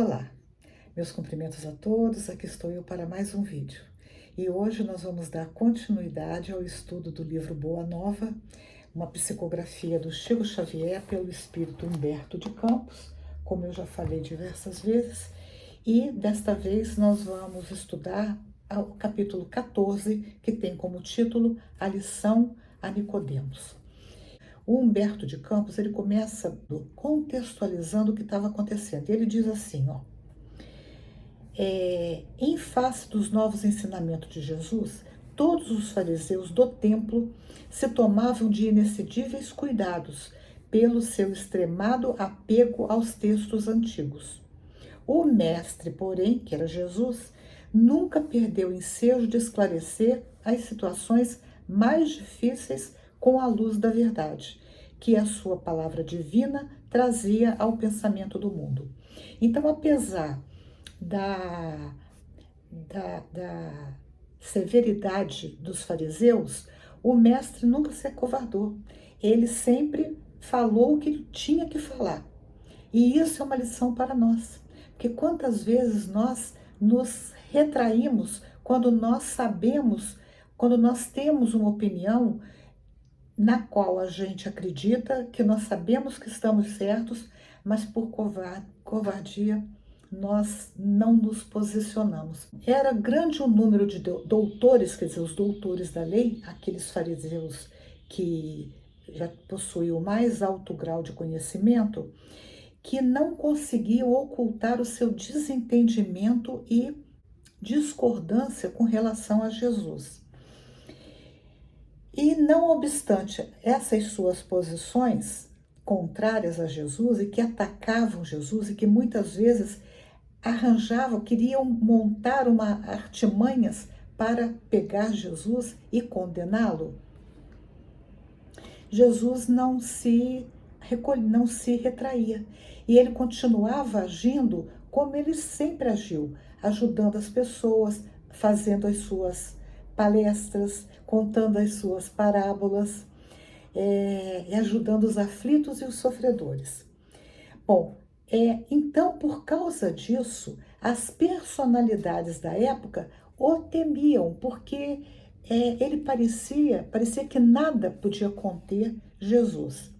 Olá, meus cumprimentos a todos, aqui estou eu para mais um vídeo. E hoje nós vamos dar continuidade ao estudo do livro Boa Nova, uma psicografia do Chico Xavier pelo espírito Humberto de Campos, como eu já falei diversas vezes, e desta vez nós vamos estudar o capítulo 14, que tem como título A Lição a Nicodemos. O Humberto de Campos, ele começa contextualizando o que estava acontecendo. Ele diz assim, em face dos novos ensinamentos de Jesus, todos os fariseus do templo se tomavam de inexcedíveis cuidados pelo seu extremado apego aos textos antigos. O mestre, porém, que era Jesus, nunca perdeu o ensejo de esclarecer as situações mais difíceis com a luz da verdade, que a sua palavra divina trazia ao pensamento do mundo. Então, apesar da severidade dos fariseus, o mestre nunca se acovardou. Ele sempre falou o que tinha que falar. E isso é uma lição para nós. Porque quantas vezes nós nos retraímos quando nós sabemos, quando nós temos uma opinião na qual a gente acredita que nós sabemos que estamos certos, mas por covardia nós não nos posicionamos. Era grande o número de doutores, quer dizer, os doutores da lei, aqueles fariseus que já possuíam o mais alto grau de conhecimento, que não conseguiam ocultar o seu desentendimento e discordância com relação a Jesus. E não obstante essas suas posições contrárias a Jesus e que atacavam Jesus e que muitas vezes arranjavam, queriam montar artimanhas para pegar Jesus e condená-lo, Jesus não se retraía. E ele continuava agindo como ele sempre agiu, ajudando as pessoas, fazendo as suas palestras, contando as suas parábolas, e ajudando os aflitos e os sofredores. Bom, então, por causa disso, as personalidades da época o temiam, porque ele parecia que nada podia conter Jesus.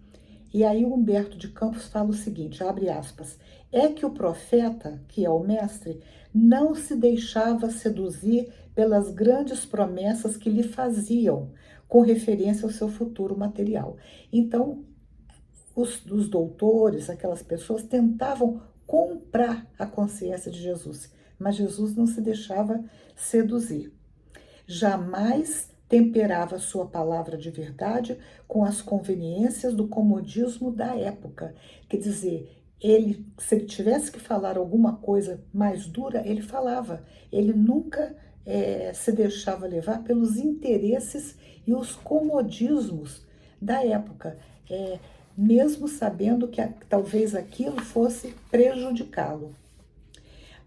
E aí o Humberto de Campos fala o seguinte, abre aspas, é que o profeta, que é o mestre, não se deixava seduzir pelas grandes promessas que lhe faziam, com referência ao seu futuro material. Então, os doutores, aquelas pessoas, tentavam comprar a consciência de Jesus, mas Jesus não se deixava seduzir. Jamais temperava sua palavra de verdade com as conveniências do comodismo da época. Quer dizer, se ele tivesse que falar alguma coisa mais dura, ele falava. Ele nunca se deixava levar pelos interesses e os comodismos da época, mesmo sabendo que talvez aquilo fosse prejudicá-lo.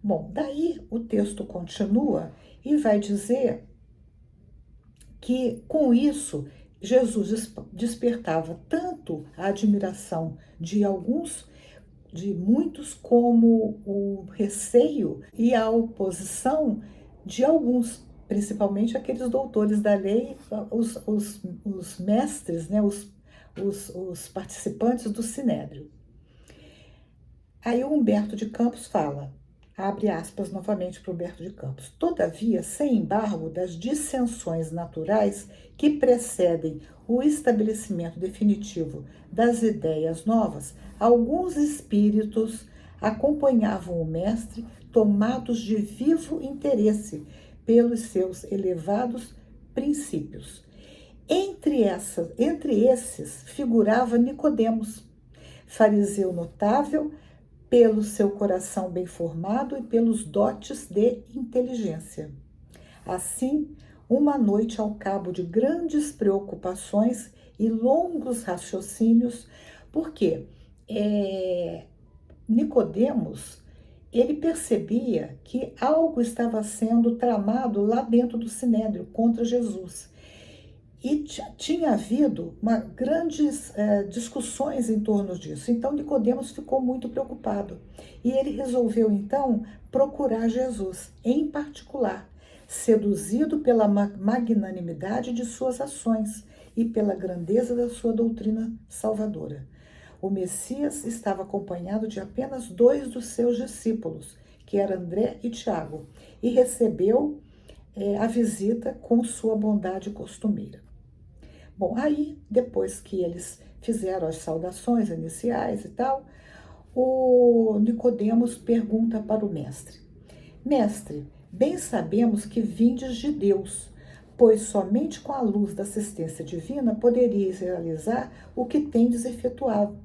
Bom, daí o texto continua e vai dizer que com isso Jesus despertava tanto a admiração de muitos, como o receio e a oposição de alguns, principalmente aqueles doutores da lei, os mestres, né, os participantes do Sinédrio. Aí o Humberto de Campos fala, abre aspas novamente para o Humberto de Campos, todavia, sem embargo das dissensões naturais que precedem o estabelecimento definitivo das ideias novas, alguns espíritos acompanhavam o mestre tomados de vivo interesse pelos seus elevados princípios. Entre esses figurava Nicodemos, fariseu notável pelo seu coração bem formado e pelos dotes de inteligência. Assim, uma noite ao cabo de grandes preocupações e longos raciocínios, porque Nicodemos, ele percebia que algo estava sendo tramado lá dentro do Sinédrio contra Jesus. E tinha havido grandes discussões em torno disso. Então Nicodemos ficou muito preocupado e ele resolveu então procurar Jesus, em particular, seduzido pela magnanimidade de suas ações e pela grandeza da sua doutrina salvadora. O Messias estava acompanhado de apenas 2 dos seus discípulos, que eram André e Tiago, e recebeu a visita com sua bondade costumeira. Bom, aí, depois que eles fizeram as saudações iniciais e tal, o Nicodemos pergunta para o mestre: Mestre, bem sabemos que vindes de Deus, pois somente com a luz da assistência divina poderíeis realizar o que tendes efetuado,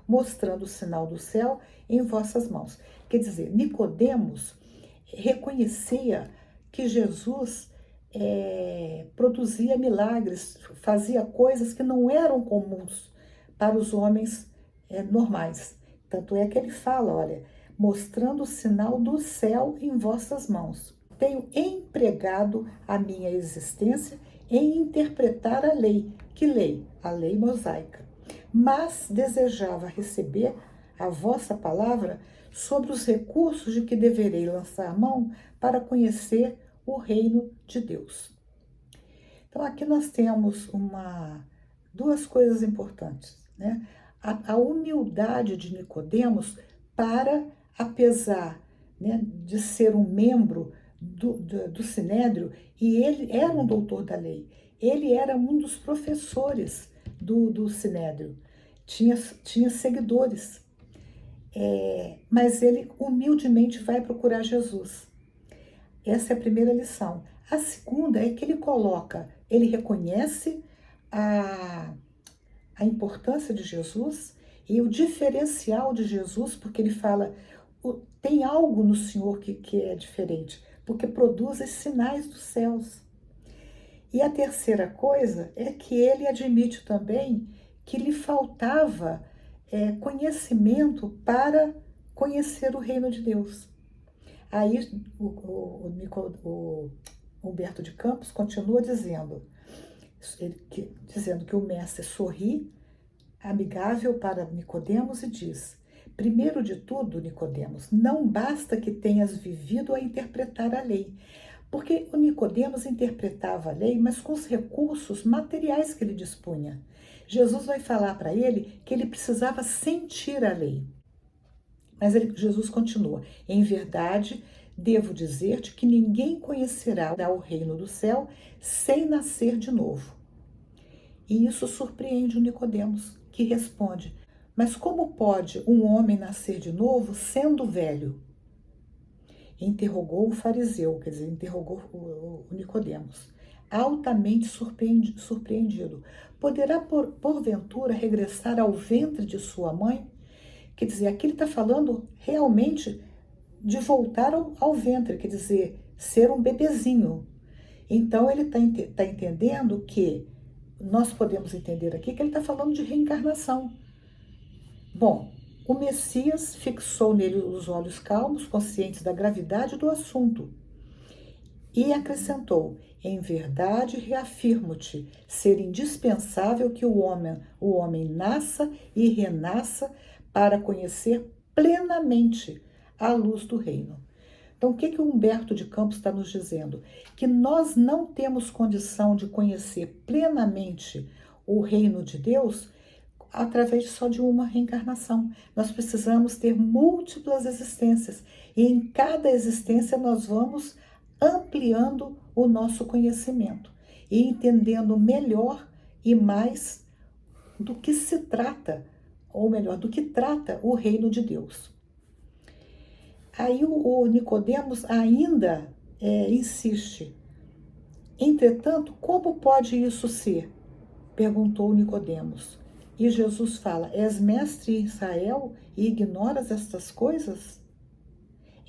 mostrando o sinal do céu em vossas mãos. Quer dizer, Nicodemos reconhecia que Jesus produzia milagres, fazia coisas que não eram comuns para os homens normais. Tanto é que ele fala, olha, mostrando o sinal do céu em vossas mãos. Tenho empregado a minha existência em interpretar a lei. Que lei? A lei mosaica. Mas desejava receber a vossa palavra sobre os recursos de que deverei lançar a mão para conhecer o reino de Deus. Então aqui nós temos duas coisas importantes, né? A humildade de Nicodemos para, apesar, né, de ser um membro do Sinédrio, e ele era um doutor da lei, ele era um dos professores do Sinédrio, tinha seguidores, mas ele humildemente vai procurar Jesus. Essa é a primeira lição. A segunda é que ele reconhece a importância de Jesus e o diferencial de Jesus, porque ele fala, tem algo no Senhor que é diferente, porque produz esses sinais dos céus. E a terceira coisa é que ele admite também que lhe faltava conhecimento para conhecer o reino de Deus. Aí o Humberto de Campos continua dizendo que o mestre sorri, amigável para Nicodemos, e diz: primeiro de tudo, Nicodemos, não basta que tenhas vivido a interpretar a lei, porque o Nicodemos interpretava a lei, mas com os recursos materiais que ele dispunha. Jesus vai falar para ele que ele precisava sentir a lei. Mas Jesus continua: em verdade, devo dizer-te que ninguém conhecerá o reino do céu sem nascer de novo. E isso surpreende o Nicodemos, que responde: mas como pode um homem nascer de novo sendo velho? Interrogou o fariseu, quer dizer, interrogou o Nicodemos, altamente surpreendido. Poderá, porventura, regressar ao ventre de sua mãe? Quer dizer, aqui ele está falando realmente de voltar ao ventre, quer dizer, ser um bebezinho. Então ele está entendendo que, nós podemos entender aqui que ele está falando de reencarnação. Bom, o Messias fixou nele os olhos calmos, conscientes da gravidade do assunto, e acrescentou: em verdade, reafirmo-te ser indispensável que o homem nasça e renasça para conhecer plenamente a luz do reino. Então, o que o Humberto de Campos está nos dizendo? Que nós não temos condição de conhecer plenamente o reino de Deus através só de uma reencarnação. Nós precisamos ter múltiplas existências, e em cada existência nós vamos ampliando o nosso conhecimento e entendendo melhor e mais do que se trata, ou melhor, do que trata o reino de Deus. Aí o Nicodemos ainda insiste. Entretanto, como pode isso ser? Perguntou Nicodemos. E Jesus fala: és mestre em Israel e ignoras estas coisas?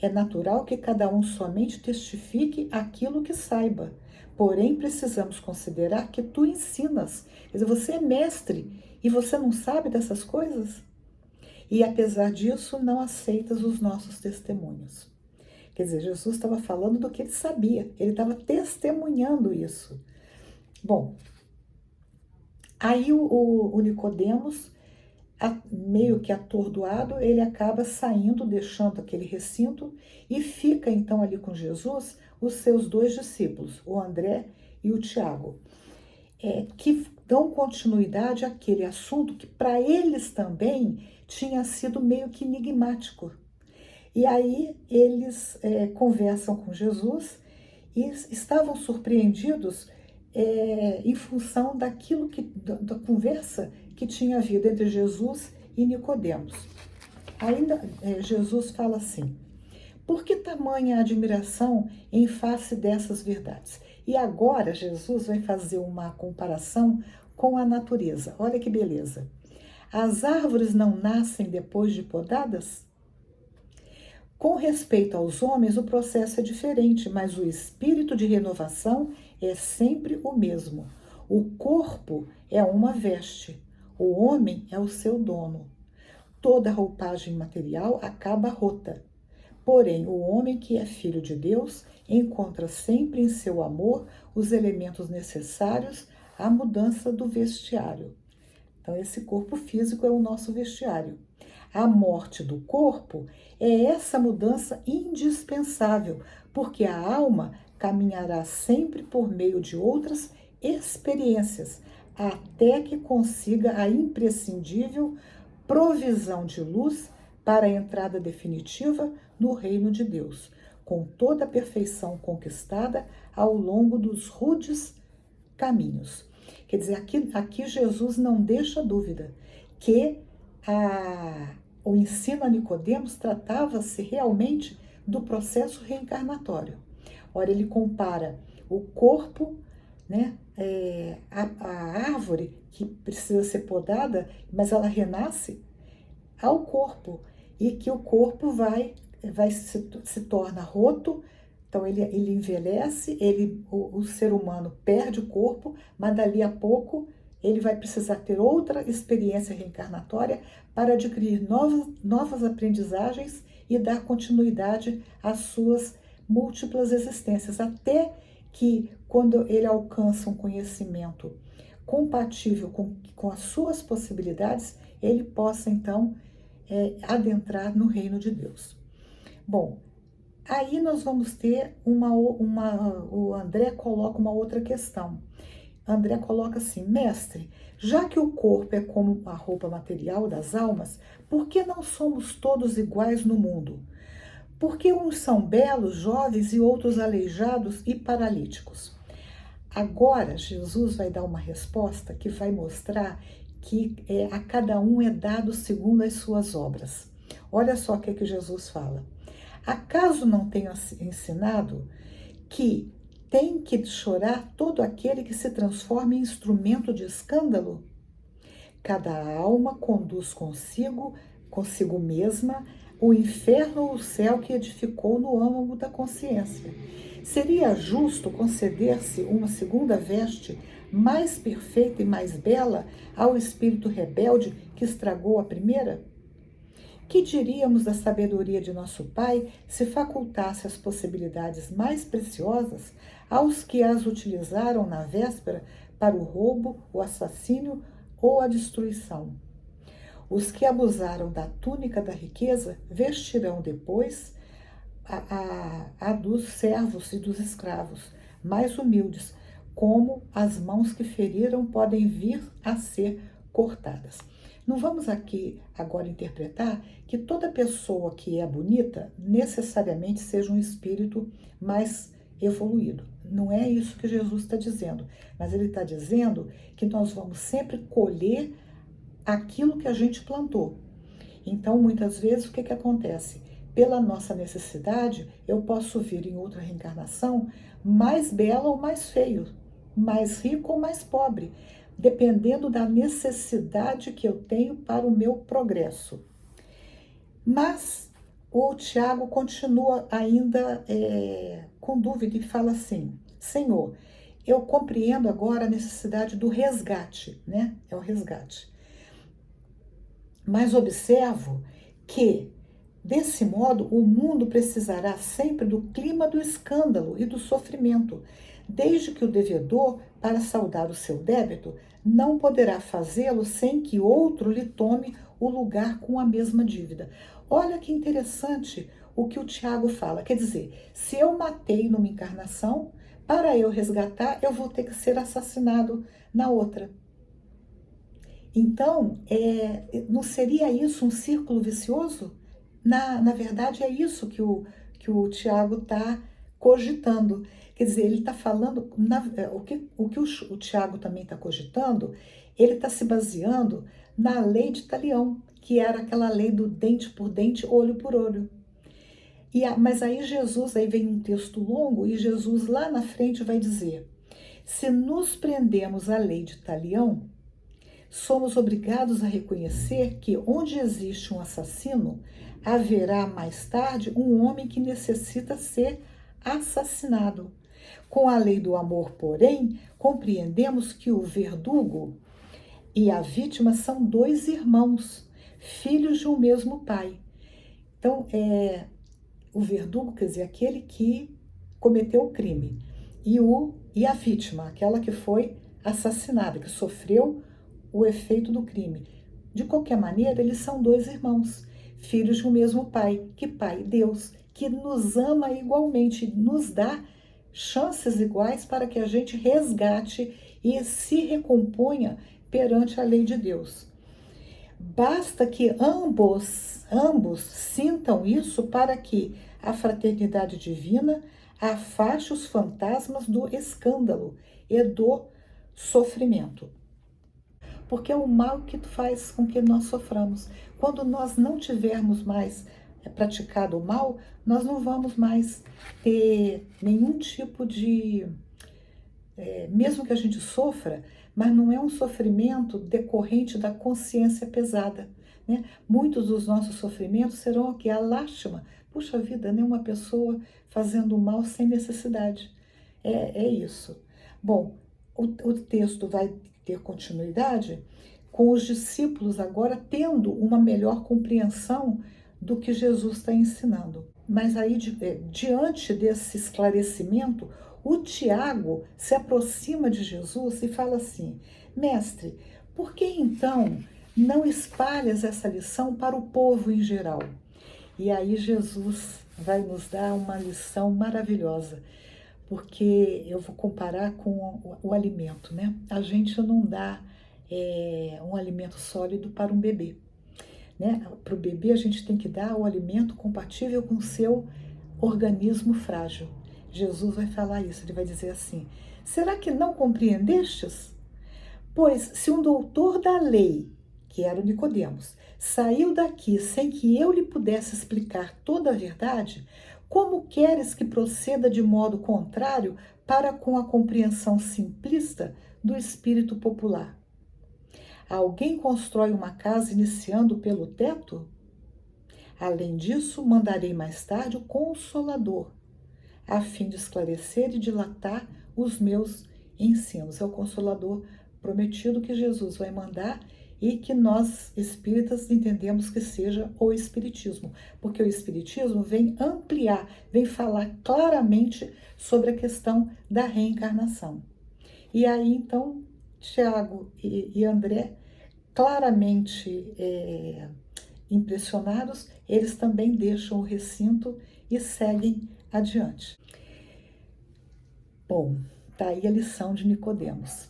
É natural que cada um somente testifique aquilo que saiba. Porém, precisamos considerar que tu ensinas. Quer dizer, você é mestre e você não sabe dessas coisas? E apesar disso, não aceitas os nossos testemunhos. Quer dizer, Jesus estava falando do que ele sabia, ele estava testemunhando isso. Bom, aí o Nicodemos, meio que atordoado, ele acaba saindo, deixando aquele recinto e fica então ali com Jesus os seus dois discípulos, o André e o Tiago, que dão continuidade àquele assunto que para eles também tinha sido meio que enigmático. E aí eles conversam com Jesus e estavam surpreendidos em função da conversa que tinha havido entre Jesus e Nicodemos. Ainda Jesus fala assim: por que tamanha admiração em face dessas verdades? E agora Jesus vai fazer uma comparação com a natureza. Olha que beleza. As árvores não nascem depois de podadas? Com respeito aos homens, o processo é diferente, mas o espírito de renovação é sempre o mesmo. O corpo é uma veste, o homem é o seu dono. Toda roupagem material acaba rota. Porém, o homem que é filho de Deus encontra sempre em seu amor os elementos necessários à mudança do vestiário. Então, esse corpo físico é o nosso vestiário. A morte do corpo é essa mudança indispensável, porque a alma caminhará sempre por meio de outras experiências, até que consiga a imprescindível provisão de luz para a entrada definitiva no reino de Deus, com toda a perfeição conquistada ao longo dos rudes caminhos. Quer dizer, aqui Jesus não deixa dúvida que o ensino a Nicodemos tratava-se realmente do processo reencarnatório. Ora, ele compara o corpo, né, a árvore que precisa ser podada, mas ela renasce, ao corpo, e que o corpo se torna roto. Então ele envelhece, o ser humano perde o corpo, mas dali a pouco ele vai precisar ter outra experiência reencarnatória para adquirir novas aprendizagens e dar continuidade às suas múltiplas existências, até que quando ele alcança um conhecimento compatível com as suas possibilidades, ele possa então adentrar no reino de Deus. Bom, aí nós vamos ter o André coloca uma outra questão. André coloca assim: mestre, já que o corpo é como a roupa material das almas, por que não somos todos iguais no mundo? Por que uns são belos, jovens e outros aleijados e paralíticos? Agora Jesus vai dar uma resposta que vai mostrar que a cada um é dado segundo as suas obras. Olha só o que Jesus fala. Acaso não tenho ensinado que tem que chorar todo aquele que se transforma em instrumento de escândalo? Cada alma conduz consigo mesma, o inferno ou o céu que edificou no âmago da consciência. Seria justo conceder-se uma segunda veste mais perfeita e mais bela ao espírito rebelde que estragou a primeira? Que diríamos da sabedoria de nosso Pai se facultasse as possibilidades mais preciosas aos que as utilizaram na véspera para o roubo, o assassínio ou a destruição? Os que abusaram da túnica da riqueza vestirão depois a dos servos e dos escravos mais humildes, como as mãos que feriram podem vir a ser cortadas. Não vamos aqui agora interpretar que toda pessoa que é bonita necessariamente seja um espírito mais evoluído. Não é isso que Jesus está dizendo, mas ele está dizendo que nós vamos sempre colher aquilo que a gente plantou. Então, muitas vezes, o que acontece? Pela nossa necessidade, eu posso vir em outra reencarnação mais bela ou mais feio, mais rico ou mais pobre, dependendo da necessidade que eu tenho para o meu progresso. Mas o Tiago continua ainda com dúvida e fala assim: Senhor, eu compreendo agora a necessidade do resgate, né? É o resgate. Mas observo que, desse modo, o mundo precisará sempre do clima do escândalo e do sofrimento, desde que o devedor, para saldar o seu débito, não poderá fazê-lo sem que outro lhe tome o lugar com a mesma dívida. Olha que interessante o que o Tiago fala. Quer dizer, se eu matei numa encarnação, para eu resgatar, eu vou ter que ser assassinado na outra. Então, não seria isso um círculo vicioso? Na verdade, é isso que o Tiago está cogitando. Quer dizer, ele está falando, o Tiago também está cogitando, ele está se baseando na lei de Talião, que era aquela lei do dente por dente, olho por olho. Mas aí aí vem um texto longo, e Jesus lá na frente vai dizer: se nos prendemos à lei de Talião, somos obrigados a reconhecer que onde existe um assassino, haverá mais tarde um homem que necessita ser assassinado. Com a lei do amor, porém, compreendemos que o verdugo e a vítima são dois irmãos, filhos de um mesmo pai. Então, o verdugo, quer dizer, aquele que cometeu o crime, e a vítima, aquela que foi assassinada, que sofreu o efeito do crime. De qualquer maneira, eles são dois irmãos, filhos de um mesmo pai. Que pai? Deus, que nos ama igualmente, nos dá chances iguais para que a gente resgate e se recomponha perante a lei de Deus. Basta que ambos sintam isso para que a fraternidade divina afaste os fantasmas do escândalo e do sofrimento. Porque é o mal que faz com que nós soframos. Quando nós não tivermos mais praticado o mal, nós não vamos mais ter nenhum tipo de... mesmo que a gente sofra, mas não é um sofrimento decorrente da consciência pesada, né? Muitos dos nossos sofrimentos serão aqui a lástima. Puxa vida, né? Uma pessoa fazendo mal sem necessidade. É isso. Bom, o texto vai ter continuidade com os discípulos agora tendo uma melhor compreensão do que Jesus está ensinando. Mas aí, diante desse esclarecimento, o Tiago se aproxima de Jesus e fala assim: mestre, por que então não espalhas essa lição para o povo em geral? E aí Jesus vai nos dar uma lição maravilhosa, porque eu vou comparar com o alimento, né? A gente não dá um alimento sólido para um bebê, né? Para o bebê a gente tem que dar o alimento compatível com o seu organismo frágil. Jesus vai falar isso, ele vai dizer assim: será que não compreendestes? Pois se um doutor da lei, que era o Nicodemos, saiu daqui sem que eu lhe pudesse explicar toda a verdade, como queres que proceda de modo contrário para com a compreensão simplista do espírito popular? Alguém constrói uma casa iniciando pelo teto? Além disso, mandarei mais tarde o Consolador, a fim de esclarecer e dilatar os meus ensinos. É o Consolador prometido que Jesus vai mandar e que nós, espíritas, entendemos que seja o Espiritismo, porque o Espiritismo vem ampliar, vem falar claramente sobre a questão da reencarnação. E aí, então, Tiago e André, claramente impressionados, eles também deixam o recinto e seguem adiante. Bom, tá aí a lição de Nicodemos.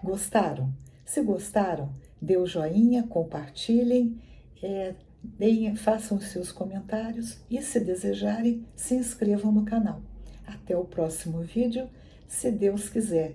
Gostaram? Se gostaram, dê o joinha, compartilhem, façam os seus comentários e, se desejarem, se inscrevam no canal. Até o próximo vídeo, se Deus quiser.